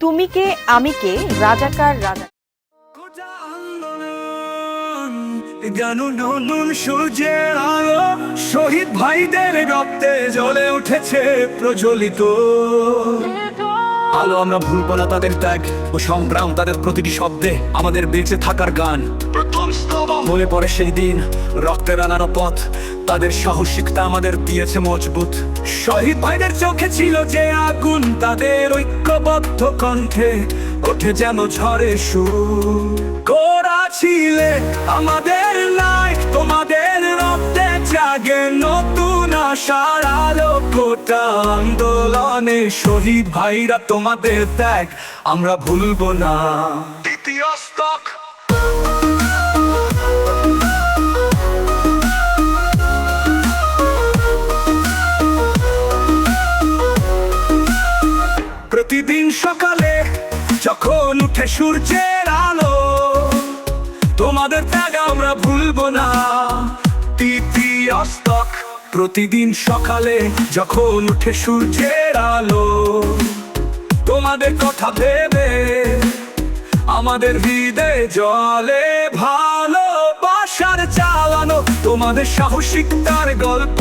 তুমি কে আমি কে রাজাকার রাজা গানু নতুন সূর্যের আলো শহীদ ভাইদের রক্তে জ্বলে উঠেছে প্রজ্বলিত আলো। আমরা ভুলব না তাদের ত্যাগ ও সংগ্রাম, তাদের প্রতিটি শব্দে আমাদের বেঁচে থাকার গান। মনে পড়ে সেই দিন, রক্তের আনানো পথ, তাদের সাহসিকতা আমাদের দিয়েছে মজবুত। শহীদ ভাইদের চোখে ছিল যে আগুন, তাদের ঐক্যবদ্ধ কণ্ঠে ওঠে যেন ঝড়ে সুর। গোরা ছিলে আমাদের নাই, তোমাদের রক্তে জাগে নতুন আশার আলো। গোটা আন্দোলনে শহীদ ভাইরা তোমাদের ত্যাগ আমরা ভুলব না। দ্বিতীয় স্তক প্রতিদিন সকালে যখন উঠে সূর্যের আলো, তোমাদের ত্যাগ আমরা ভুলব না। তৃতীয় স্তক প্রতিদিন সকালে যখন উঠে সূর্যের আলো, তোমাদের কথা ভেবে আমাদের হৃদয়ে জ্বলে ভালোবাসার জ্বালানো। তোমাদের সাহসিকতার গল্প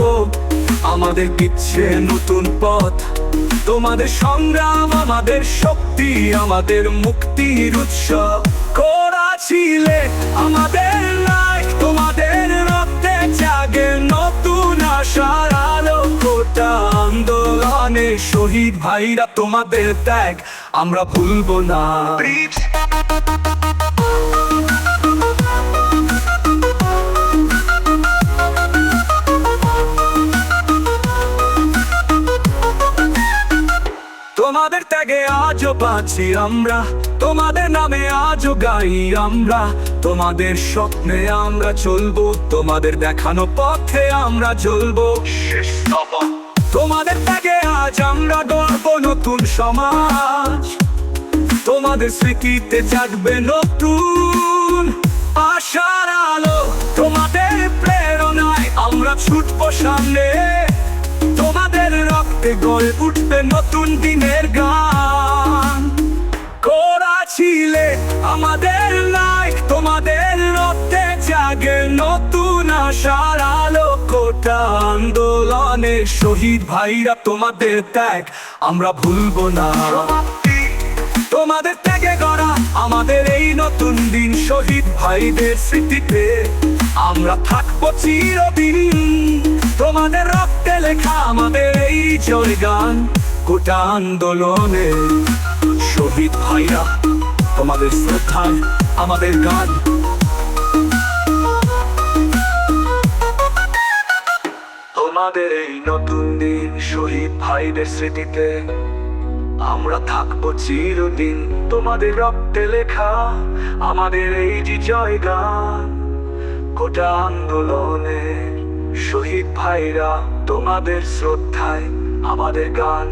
আমাদের দিচ্ছে নতুন পথ, তোমাদের সংগ্রাম আমাদের শক্তি, আমাদের মুক্তির উৎসব। গোরা ছিলে আমাদের নাই, তোমাদের রক্তে জাগে নতুন আশার আলো। গোটা আন্দোলনে শহীদ ভাইরা তোমাদের ত্যাগ আমরা ভুলব না। তোমাদের ত্যাগে আজও বাঁচি আমরা, তোমাদের নামে আজও গাই আমরা। তোমাদের স্বপ্নে আমরা চলবো, তোমাদের দেখানো পথে আমরা চলবো। তোমাদের ত্যাগে আজ আমরা গর্ব নতুন সমাজ, তোমাদের স্মৃতিতে জাগবে নতুন আশার আলো। তোমাদের প্রেরণায় আমরা ছুটবো সামনে, তোমাদের রক্তে গড়ে উঠবে নতুন দিনের গান। গোরা ছিলে আমাদের নাই, তোমাদের রক্তে জাগে নতুন আশার আলো। গোটা আন্দোলনে শহীদ ভাইরা তোমাদের ত্যাগ আমরা ভুলব না। তোমাদের ত্যাগে গড়া আমাদের এই নতুন দিন, শহীদ ভাইদের স্মৃতিতে আমরা থাকবো চিরদিন। তোমাদের রক্তে লেখা আমাদের এই জয় গান। গোটা আন্দোলনে শহীদ ভাইরা তোমাদের শ্রদ্ধায় আমাদের গান। তোমাদের এই নতুন দিন, শহীদ ভাইদের স্মৃতিতে আমরা থাকবো চিরদিন। তোমাদের রক্তে লেখা আমাদের এই যে জয় গান। গোটা আন্দোলনে শহীদ ভাইরা তোমাদের শ্রদ্ধায় আমাদের গান।